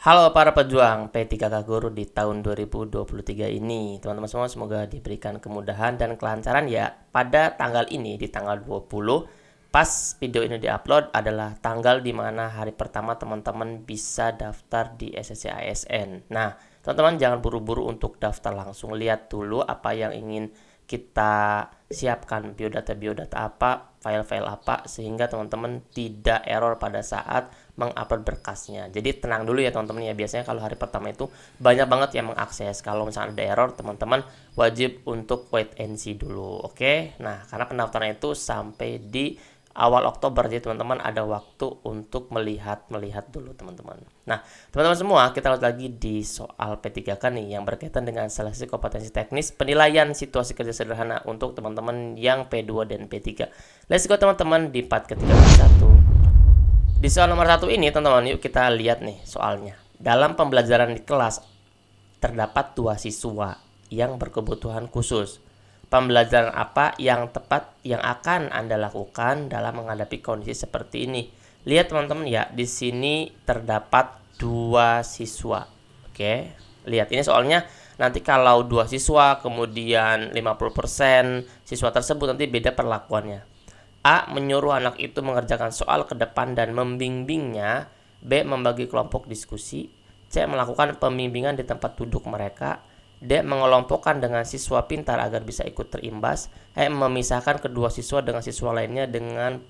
Halo para pejuang P3K Guru di tahun 2023 ini. Teman-teman semua semoga diberikan kemudahan dan kelancaran ya. Pada tanggal ini di tanggal 20 pas video ini diupload adalah tanggal dimana hari pertama teman-teman bisa daftar di SSC ASN. Nah, teman-teman jangan buru-buru untuk daftar langsung. Lihat dulu apa yang ingin kita siapkan, biodata apa, file-file apa, sehingga teman-teman tidak error pada saat mengupload berkasnya. Jadi tenang dulu ya teman-teman ya. Biasanya kalau hari pertama itu banyak banget yang mengakses. Kalau misalnya ada error, teman-teman wajib untuk wait and see dulu. Oke. Nah, karena pendaftaran itu sampai di awal Oktober, jadi teman-teman ada waktu untuk melihat dulu teman-teman. Nah, teman-teman semua, kita lihat lagi di soal P3K nih yang berkaitan dengan seleksi kompetensi teknis penilaian situasi kerja sederhana untuk teman-teman yang P2 dan P3. Let's go teman-teman di part ke-31. Di soal nomor 1 ini teman-teman, yuk kita lihat nih soalnya. Dalam pembelajaran di kelas terdapat 2 siswa yang berkebutuhan khusus. Pembelajaran apa yang tepat yang akan Anda lakukan dalam menghadapi kondisi seperti ini? Lihat teman-teman ya, di sini terdapat 2 siswa. Oke, lihat ini soalnya nanti kalau 2 siswa kemudian 50% siswa tersebut nanti beda perlakuannya. A. Menyuruh anak itu mengerjakan soal ke depan dan membimbingnya. B. Membagi kelompok diskusi. C. Melakukan pembimbingan di tempat duduk mereka. D. Mengelompokkan dengan siswa pintar agar bisa ikut terimbas. E. Memisahkan kedua siswa dengan siswa lainnya dengan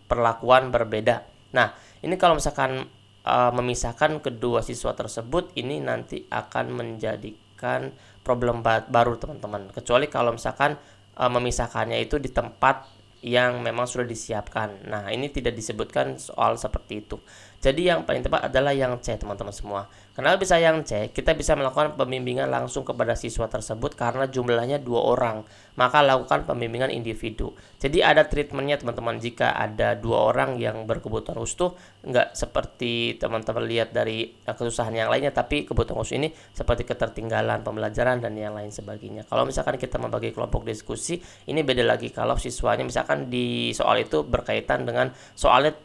perlakuan berbeda. Nah, ini kalau misalkan memisahkan kedua siswa tersebut, ini nanti akan menjadikan problem baru teman-teman. Kecuali kalau misalkan memisahkannya itu di tempat yang memang sudah disiapkan. Nah, ini tidak disebutkan soal seperti itu. Jadi yang paling tepat adalah yang C teman-teman semua. Kenapa bisa yang C? Kita bisa melakukan pembimbingan langsung kepada siswa tersebut karena jumlahnya 2 orang. Maka lakukan pembimbingan individu. Jadi ada treatmentnya teman-teman. Jika ada 2 orang yang berkebutuhan khusus, nggak seperti teman-teman lihat dari kesusahan yang lainnya, tapi kebutuhan khusus ini seperti ketertinggalan pembelajaran dan yang lain sebagainya. Kalau misalkan kita membagi kelompok diskusi, ini beda lagi kalau siswanya misalkan di soal itu berkaitan dengan soalnya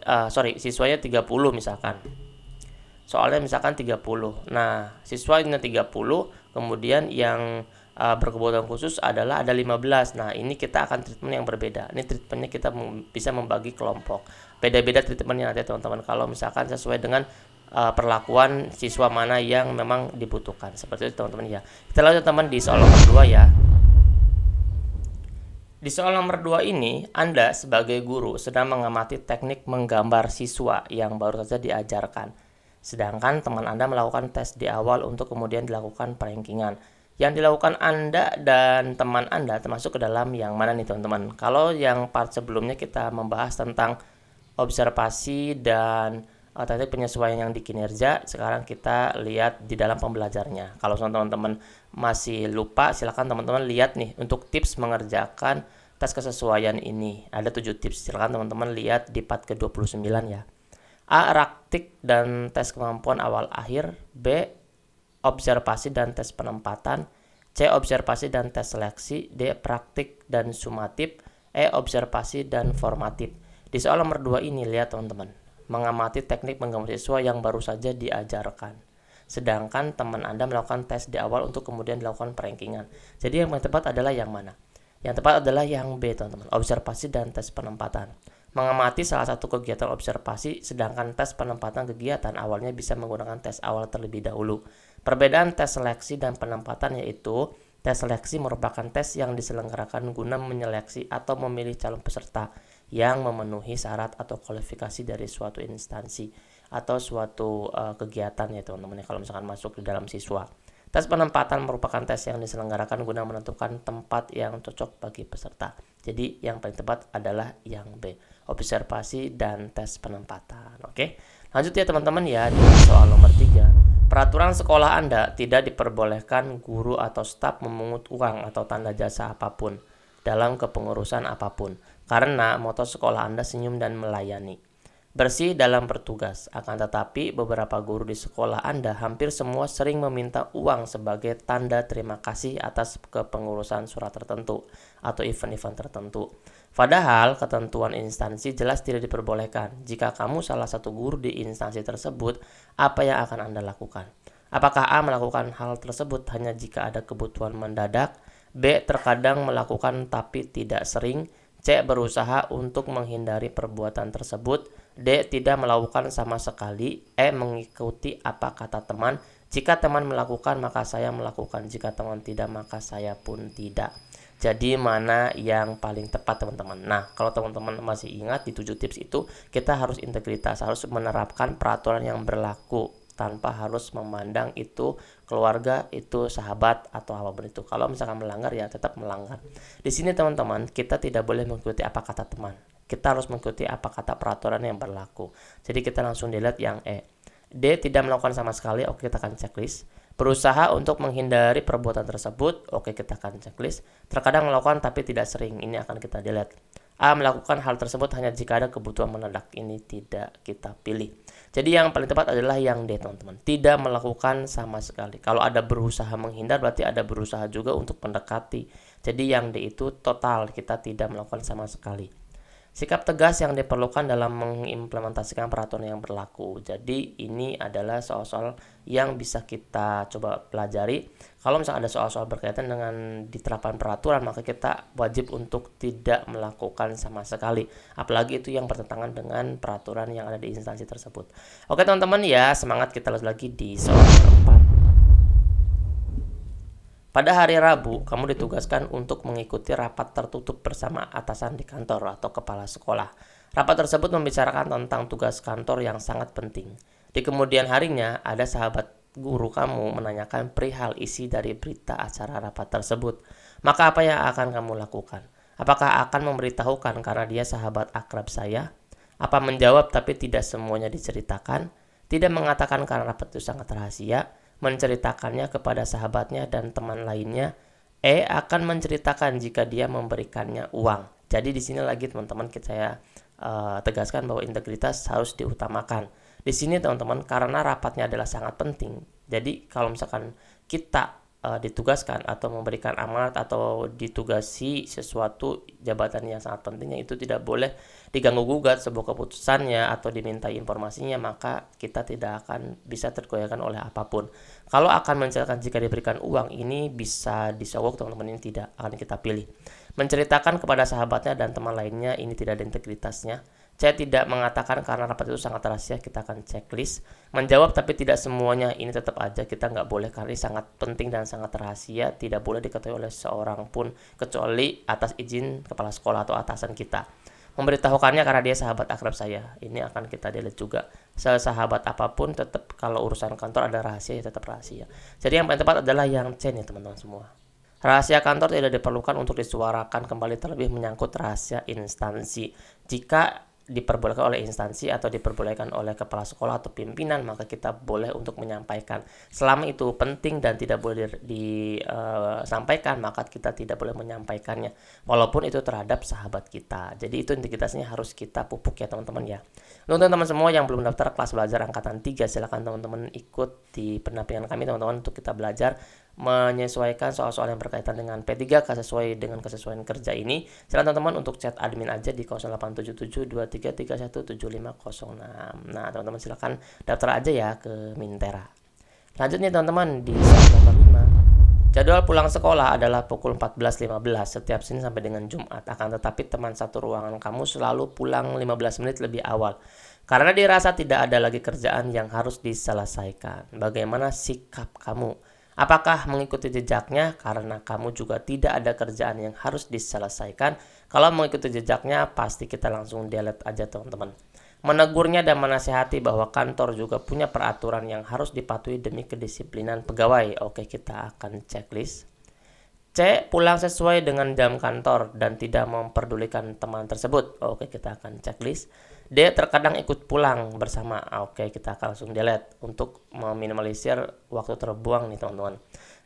siswanya 30 misalkan. Soalnya misalkan 30. Nah, siswanya 30, kemudian yang berkebutuhan khusus adalah ada 15. Nah, ini kita akan treatment yang berbeda. Ini treatmentnya kita bisa membagi kelompok. Beda-beda treatmentnya nanti teman-teman kalau misalkan sesuai dengan perlakuan siswa mana yang memang dibutuhkan. Seperti itu teman-teman ya. Kita lanjut teman di soal nomor 2 ya. Di soal nomor 2 ini, Anda sebagai guru sedang mengamati teknik menggambar siswa yang baru saja diajarkan. Sedangkan teman Anda melakukan tes di awal untuk kemudian dilakukan perankingan. Yang dilakukan Anda dan teman Anda termasuk ke dalam yang mana nih teman-teman? Kalau yang part sebelumnya kita membahas tentang observasi dan teknik penyesuaian yang di kinerja, sekarang kita lihat di dalam pembelajarnya. Kalau teman-teman masih lupa, silakan teman-teman lihat nih untuk tips mengerjakan tes kesesuaian ini. Ada 7 tips, silakan teman-teman lihat di part ke-29 ya. A. Praktik dan tes kemampuan awal akhir. B. Observasi dan tes penempatan. C. Observasi dan tes seleksi. D. Praktik dan sumatif. E. Observasi dan formatif. Di soal nomor 2 ini lihat teman-teman, mengamati teknik menggambar siswa yang baru saja diajarkan. Sedangkan teman Anda melakukan tes di awal untuk kemudian dilakukan perankingan. Jadi yang tepat adalah yang mana? Yang tepat adalah yang B teman-teman, observasi dan tes penempatan. Mengamati salah satu kegiatan observasi, sedangkan tes penempatan kegiatan awalnya bisa menggunakan tes awal terlebih dahulu. Perbedaan tes seleksi dan penempatan yaitu tes seleksi merupakan tes yang diselenggarakan guna menyeleksi atau memilih calon peserta yang memenuhi syarat atau kualifikasi dari suatu instansi atau suatu kegiatan ya teman-teman kalau misalkan masuk di dalam siswa. Tes penempatan merupakan tes yang diselenggarakan guna menentukan tempat yang cocok bagi peserta. Jadi yang paling tepat adalah yang B, observasi dan tes penempatan. Oke, lanjut ya teman-teman ya di soal nomor 3. Peraturan sekolah Anda tidak diperbolehkan guru atau staf memungut uang atau tanda jasa apapun dalam kepengurusan apapun, karena moto sekolah Anda senyum dan melayani. bersih dalam bertugas. Akan tetapi, beberapa guru di sekolah Anda hampir semua sering meminta uang sebagai tanda terima kasih atas kepengurusan surat tertentu atau event-event tertentu. Padahal, ketentuan instansi jelas tidak diperbolehkan. Jika kamu salah satu guru di instansi tersebut, apa yang akan Anda lakukan? Apakah A. melakukan hal tersebut hanya jika ada kebutuhan mendadak? B. terkadang melakukan tapi tidak sering? C. berusaha untuk menghindari perbuatan tersebut? D. tidak melakukan sama sekali? E. mengikuti apa kata teman? Jika teman melakukan maka saya melakukan, jika teman tidak maka saya pun tidak. Jadi mana yang paling tepat teman-teman? Nah, kalau teman-teman masih ingat di 7 tips itu, kita harus integritas, harus menerapkan peraturan yang berlaku tanpa harus memandang itu keluarga, itu sahabat atau apapun itu. Kalau misalkan melanggar ya tetap melanggar. Di sini teman-teman, kita tidak boleh mengikuti apa kata teman. Kita harus mengikuti apa kata peraturan yang berlaku. Jadi kita langsung dilihat yang E. D. tidak melakukan sama sekali. Oke, kita akan checklist. Berusaha untuk menghindari perbuatan tersebut. Oke, kita akan checklist. Terkadang melakukan tapi tidak sering. Ini akan kita delete. A. melakukan hal tersebut hanya jika ada kebutuhan mendadak. Ini tidak kita pilih. Jadi yang paling tepat adalah yang D teman-teman. Tidak melakukan sama sekali. Kalau ada berusaha menghindar berarti ada berusaha juga untuk mendekati. Jadi yang D itu total, kita tidak melakukan sama sekali. Sikap tegas yang diperlukan dalam mengimplementasikan peraturan yang berlaku. Jadi ini adalah soal-soal yang bisa kita coba pelajari. Kalau misalnya ada soal-soal berkaitan dengan diterapkan peraturan, maka kita wajib untuk tidak melakukan sama sekali. Apalagi itu yang bertentangan dengan peraturan yang ada di instansi tersebut. Oke teman-teman ya, semangat, kita lanjut lagi di soal keempat. Pada hari Rabu, kamu ditugaskan untuk mengikuti rapat tertutup bersama atasan di kantor atau kepala sekolah. Rapat tersebut membicarakan tentang tugas kantor yang sangat penting. Di kemudian harinya, ada sahabat guru kamu menanyakan perihal isi dari berita acara rapat tersebut. Maka apa yang akan kamu lakukan? Apakah akan memberitahukan karena dia sahabat akrab saya? Apa menjawab tapi tidak semuanya diceritakan? Tidak mengatakan karena rapat itu sangat rahasia? Menceritakannya kepada sahabatnya dan teman lainnya? E. akan menceritakan jika dia memberikannya uang. Jadi di sini lagi teman-teman saya tegaskan bahwa integritas harus diutamakan. Di sini teman-teman, karena rapatnya adalah sangat penting. Jadi kalau misalkan kita ditugaskan atau memberikan amanat atau ditugasi sesuatu jabatan yang sangat pentingnya, itu tidak boleh diganggu gugat sebuah keputusannya atau dimintai informasinya, maka kita tidak akan bisa tergoyahkan oleh apapun. Kalau akan menceritakan jika diberikan uang, ini bisa disogok teman-teman, ini tidak akan kita pilih. Menceritakan kepada sahabatnya dan teman lainnya, ini tidak ada integritasnya. Saya tidak mengatakan karena rapat itu sangat rahasia, kita akan checklist. Menjawab tapi tidak semuanya, ini tetap aja kita nggak boleh karena ini sangat penting dan sangat rahasia, tidak boleh diketahui oleh seorang pun kecuali atas izin kepala sekolah atau atasan kita. Memberitahukannya karena dia sahabat akrab saya, ini akan kita delete juga. Sesahabat apapun tetap kalau urusan kantor ada rahasia ya tetap rahasia. Jadi yang paling tepat adalah yang C nih teman-teman semua. Rahasia kantor tidak diperlukan untuk disuarakan kembali, terlebih menyangkut rahasia instansi. Jika diperbolehkan oleh instansi atau diperbolehkan oleh kepala sekolah atau pimpinan, maka kita boleh untuk menyampaikan. Selama itu penting dan tidak boleh disampaikan, maka kita tidak boleh menyampaikannya, walaupun itu terhadap sahabat kita. Jadi itu integritasnya harus kita pupuk ya teman-teman ya. Untuk teman-teman semua yang belum daftar kelas belajar angkatan 3, silakan teman-teman ikut di pendampingan kami teman-teman untuk kita belajar menyesuaikan soal-soal yang berkaitan dengan P3K sesuai dengan kesesuaian kerja ini. Silakan teman-teman untuk chat admin aja di 087723317506. Nah teman-teman silakan daftar aja ya ke Mintera. Lanjutnya teman-teman di nomor 5. Jadwal pulang sekolah adalah pukul 14.15 setiap Senin sampai dengan Jumat. Akan tetapi teman satu ruangan kamu selalu pulang 15 menit lebih awal karena dirasa tidak ada lagi kerjaan yang harus diselesaikan. Bagaimana sikap kamu? Apakah mengikuti jejaknya karena kamu juga tidak ada kerjaan yang harus diselesaikan? Kalau mengikuti jejaknya pasti kita langsung delete aja teman-teman. Menegurnya dan menasihati bahwa kantor juga punya peraturan yang harus dipatuhi demi kedisiplinan pegawai. Oke, kita akan checklist. C. Pulang sesuai dengan jam kantor dan tidak memperdulikan teman tersebut. Oke, kita akan checklist. D. Terkadang ikut pulang bersama. Oke, kita akan langsung delete untuk meminimalisir waktu terbuang nih teman-teman.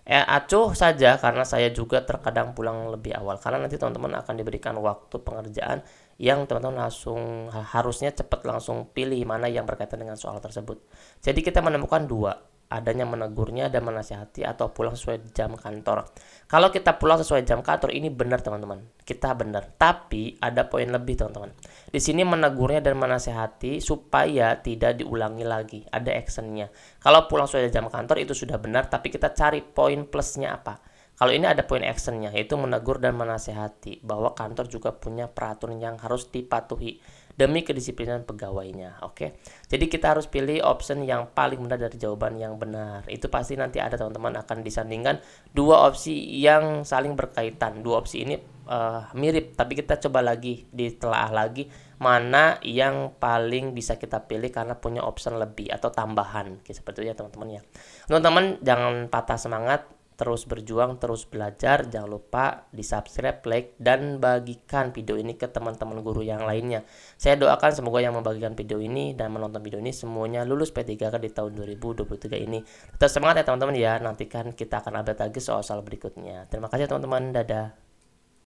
Acuh saja karena saya juga terkadang pulang lebih awal, karena nanti teman-teman akan diberikan waktu pengerjaan yang teman-teman langsung harusnya cepat langsung pilih mana yang berkaitan dengan soal tersebut. Jadi kita menemukan dua, adanya menegurnya dan menasihati atau pulang sesuai jam kantor. Kalau kita pulang sesuai jam kantor ini benar teman-teman, kita benar. Tapi ada poin lebih teman-teman. Di sini menegurnya dan menasihati supaya tidak diulangi lagi, ada actionnya. Kalau pulang sesuai jam kantor itu sudah benar, tapi kita cari poin plusnya apa. Kalau ini ada poin actionnya, yaitu menegur dan menasehati bahwa kantor juga punya peraturan yang harus dipatuhi demi kedisiplinan pegawainya. Oke, jadi kita harus pilih option yang paling benar dari jawaban yang benar. Itu pasti nanti ada teman-teman akan disandingkan dua opsi yang saling berkaitan. Dua opsi ini mirip, tapi kita coba lagi ditelaah lagi mana yang paling bisa kita pilih karena punya option lebih atau tambahan. Oke, seperti itu ya teman-teman ya. Teman-teman jangan patah semangat, terus berjuang, terus belajar. Jangan lupa di subscribe, like, dan bagikan video ini ke teman-teman guru yang lainnya. Saya doakan semoga yang membagikan video ini dan menonton video ini semuanya lulus P3K di tahun 2023 ini. Tetap semangat ya teman-teman ya, nantikan kita akan update lagi soal-soal berikutnya. Terima kasih teman-teman, dadah.